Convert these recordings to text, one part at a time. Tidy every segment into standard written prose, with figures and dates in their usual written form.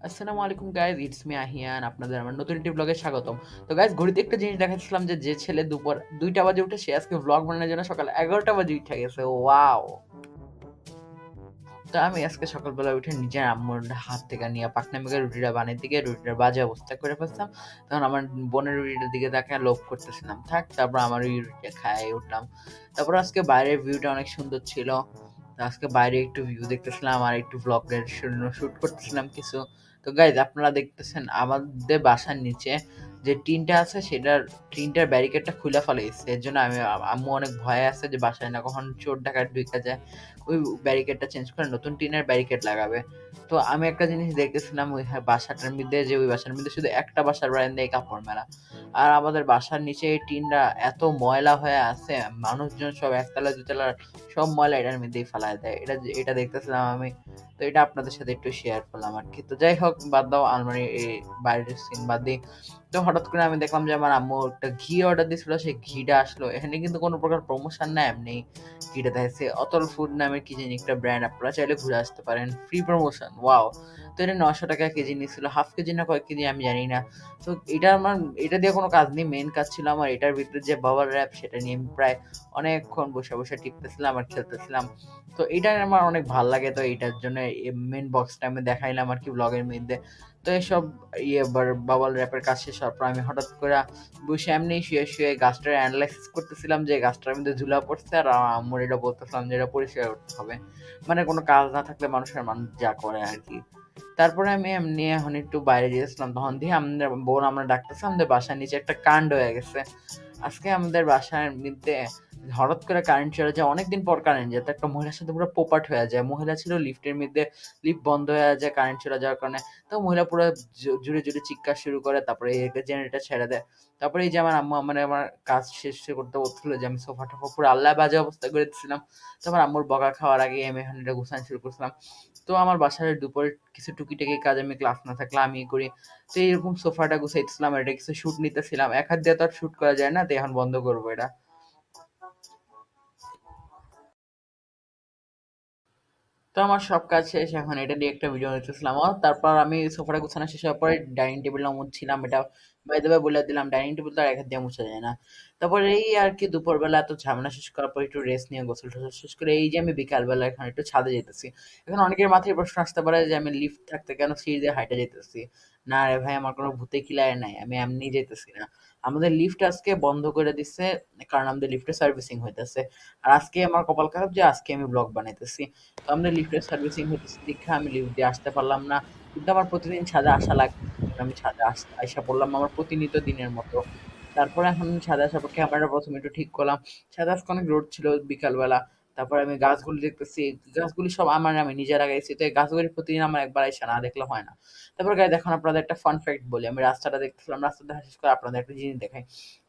আসসালামু আলাইকুম guys, it's me Ahiyan. আপনাদের আমার নতুন একটি ব্লগে স্বাগতম। তো গাইজ, ঘড়িতে একটা জিনিস দেখাচ্ছিলাম যে ছেলে দুপুর 2টা বাজে উঠে সে আজকে ব্লগ বানানোর জন্য সকাল 11টা বাজে উঠে গেছে। ওয়াও! তো আমি আজকে সকালবেলা উঠে নিজের আম্মুর হাত থেকে নিয়ে পাকনা মেঘে রুটিটা বানিয়ে দিকে রুটিটার বাজে অবস্থা করে ফেলছিলাম। তখন আমার বোনের রুটিটার দিকে তাকায় লোভ করতেছিলাম। থাক, তারপর আমার ওই রুটিটা খাইয়ে উঠলাম। তারপর আজকে বাইরের ভিউটা অনেক সুন্দর ছিল। তো আজকে বাইরে একটু ভিউ দেখতেছিলাম আর একটু ভ্লগের শুট করতেছিলাম কিছু। তো গাইজ, আপনারা দেখতেছেন আমাদের বাসার নিচে যে টিনটা আছে সেটার টিনটার ব্যারিকেডটা খুলে ফেলাইছে। এর জন্য আম্মু অনেক ভয়ে আছে যে বাসায় না কখন চোর ডাকাত ঢুইকা যায়। ওই ব্যারিকেডটা চেঞ্জ করে নতুন টিনের ব্যারিকেড লাগাবে। তো আমি একটা জিনিস দেখতেছিলাম ওই বাসাটার মধ্যে, যে ওই বাসার মধ্যে শুধু একটা বাসার বারান্দায় কাপড় মেলা। আর আমাদের বাসার নিচে এই টিনটা এত ময়লা হয়ে আছে, মানুষজন সব একতলা দুতলার সব ময়লা এটার মধ্যেই ফেলায় দেয়। এটা দেখতেছিলাম আমি। তো এটা আপনাদের সাথে একটু শেয়ার করলাম আর কি। তো যাই হোক, বাদ দাও আলমারি এই বাইরের সিন বাদ দিই। তো হঠাৎ করে আমি দেখলাম যে আমার আম্মু একটা ঘি অর্ডার দিয়েছিল, সেই ঘিটা আসলো। এখানে কিন্তু কোনো প্রকার প্রমোশন না, এমনি ঘিটা দেখছে অতল ফুড নামের কি জানি একটা ব্র্যান্ড, আপনারা চাইলে ঘুরে আসতে পারেন, ফ্রি প্রমোশন। ওয়াও! তো এটা 900 টাকা কেজি নিচ্ছিল, হাফ কেজি না কয়েক কেজি আমি জানি না। তো এটা দিয়ে কোনো কাজ নেই, মেন কাজ ছিল আমার এটার ভিতরে যে বাবল র্যাপ, সেটা নিয়ে আমি প্রায় অনেকক্ষণ বসে বসে টিপতেছিলাম আর খেলতেছিলাম। তো এটা আমার অনেক ভাল লাগে। তো এইটার জন্য মেন বক্সটা আমি দেখাইলাম আর কি ব্লগের মধ্যে। তো এসব বাবল র্যাপের কাজ শেষ হওয়ার পর আমি হঠাৎ করে বসে এমনি শুয়ে শুয়ে গাছটার অ্যানালাইসিস করতেছিলাম যে গাছটার মধ্যে ঝুলা পড়ছে, আর আম্মুর এটা বলতেছিলাম যে এটা পরিষ্কার করতে হবে। মানে কোনো কাজ না থাকলে মানুষ যা করে আর কি। তারপরে আমি এমনি এখন একটু বাইরে গিয়েছিলাম, তখন দিয়ে আমাদের বোন আমরা ডাকতেছে, আমাদের বাসার নিচে একটা কাণ্ড হয়ে গেছে। আজকে আমাদের বাসার মধ্যে হঠাৎ করে কারেন্ট চলে যায়, অনেকদিন পর কারেন্ট যায়। তো একটা মহিলার সাথে পুরো পোপাট হয়ে যায়। মহিলা ছিল লিফটের মধ্যে, লিফট বন্ধ হয়ে যায় কারেন্ট চলে যাওয়ার কারণে। তো মহিলা পুরো জুড়ে জুড়ে চিৎকার শুরু করে, তারপরে জেনারেটর ছেড়ে দেয়। তারপরে এই যে আমার আম্মু আমার কাজ শেষ করতে বলছিল যে আমি সোফা টোফা পুরো আল্লাহ বাজে অবস্থা করে দিচ্ছিলাম। তারপর আম্মুর বকা খাওয়ার আগে আমি এখন এটা গুছানো শুরু করছিলাম। তো আমার বাসায় দুপুরে কিছু টুকিটাকি কাজ আমি ক্লাস না থাকলে আমি করি। তো এইরকম সোফাটা গুছাইতেছিলাম, এটা কিছু শুট নিতেছিলাম। এক হাত দিয়ে তো আর শুট করা যায় না, তো এখন বন্ধ করবো এটা। তো আমার সব কাজ শেষ, এখন এটা দিয়ে একটা ভিডিও নিতেছিলাম। তারপর আমি সোফাটা গুছানো শেষ হওয়ার পরে ডাইনিং টেবিলটা মুছছিলাম। এটা বাই দ্য ওয়ে বলে দিলাম, ডাইনিং টেবিল তো আর এক হাত দিয়ে মুছা যায় না। তারপরে এই আর কি দুপুরবেলা এত ঝামেলা শেষ করার পর একটু রেস্ট নিয়ে গোসল টোসল শেষ করে এই যে আমি বিকালবেলা এখন একটু ছাদে যেতেছি। এখন অনেকের মাথায় প্রশ্ন আসতে পারে যে আমি লিফট থাকতে কেন সিঁড়ি দিয়ে হাইটা যেতেছি। না রে ভাই, আমার কোনো ভূতে কিলায় নাই, আমি এমনি যেতেছি না। আমাদের লিফট আজকে বন্ধ করে দিচ্ছে, কারণ আমাদের লিফটে সার্ভিসিং হইতেছে। আর আজকে আমার কপাল খারাপ যে আজকে আমি ব্লগ বানাইতেছি। তো আমাদের লিফটের সার্ভিসিং হইতেছে দেখে আমি লিফট দিয়ে আসতে পারলাম না। কিন্তু আমার প্রতিদিন ছাদে আসা লাগে। আমি ছাদে আইসা পড়লাম আমার প্রতিনিয়ত দিনের মতো। তারপরে এখন ছাদে আসার পর ক্যামেরা প্রথমে একটু ঠিক করলাম। ছাদে আজকে অনেক রোদ ছিল বিকালবেলা। তারপরে আমি গাছগুলি দেখতেছি। গাছগুলি সব আমি নিজে লাগাইছি। তো এই গাছগুলি প্রতিদিন আমার একবার আইসা না দেখলে হয় না। তারপর গাইস, এখন আপনাদের একটা ফান ফ্যাক্ট বলি। আমি রাস্তাটা দেখতেছিলাম, রাস্তা দেখা শেষ করে আপনাদের একটা জিনিস দেখাই।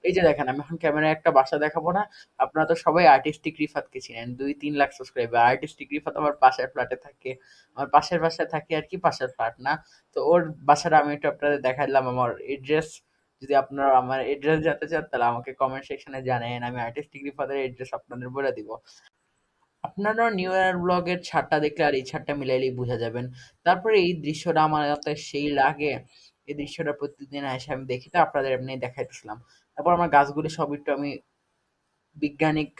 এই যে দেখেন, আমি এখন ক্যামেরায় একটা বাসা দেখাবো না। আপনারা তো সবাই আর্টিস্টিক রিফাতকে চিনেন, 2-3 লাখ সাবস্ক্রাইবার। আর্টিস্টিক রিফাত আমার পাশের ফ্ল্যাটে থাকে। আমার পাশের বাসায় থাকে আর কি, পাশের ফ্ল্যাট না। তো ওর বাসাটা আমি একটু আপনাদের দেখাইলাম, আমার এড্রেস। যদি আপনারা আমার এড্রেস জানতে চান তাহলে আমাকে কমেন্ট সেকশনে জানান, আমি আর্টিস্টিক রিফাতের এড্রেস আপনাদের বলে দিব। আপনারা নিউ ইয়ার ব্লগের ছাদটা দেখলে আর এই ছাদটা মিলাইলেই বুঝা যাবেন। তারপরে এই দৃশ্যটা আমার কাছে সেই লাগে। এই দৃশ্যটা প্রতিদিন এসে আমি দেখি, তো আপনাদের এমনি দেখাইতেছিলাম। তারপর আমার গাছগুলি সব একটু আমি বৈজ্ঞানিক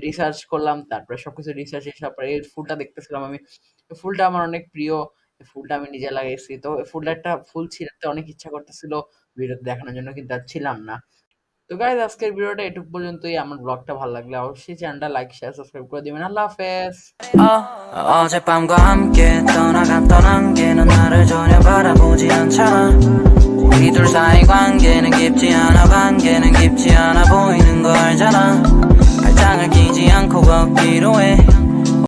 রিসার্চ করলাম। তারপরে সবকিছু রিসার্চ শেষ হওয়ার পরে এই ফুলটা দেখতেছিলাম আমি। এই ফুলটা আমার অনেক প্রিয়। এই ফুলটা আমি নিজে লাগাইছি। তো এই ফুলটা একটা ফুল ছিঁড়তে অনেক ইচ্ছা করতেছিল ভিডিওতে দেখানোর জন্য, কিন্তু আর ছিলাম না। তো গাইজ, আজকের ভিডিওটা এটুকু পর্যন্তই। আমার ব্লগটা ভালো লাগলে অবশ্যই চ্যানেলটা লাইক শেয়ার সাবস্ক্রাইব করে দিবেন। আল্লাহ হাফেজ। 어젯밤과 함께 떠나갔던 안개는 나를 전혀 바라보지 않잖아. 우리 둘 사이 관계는 깊지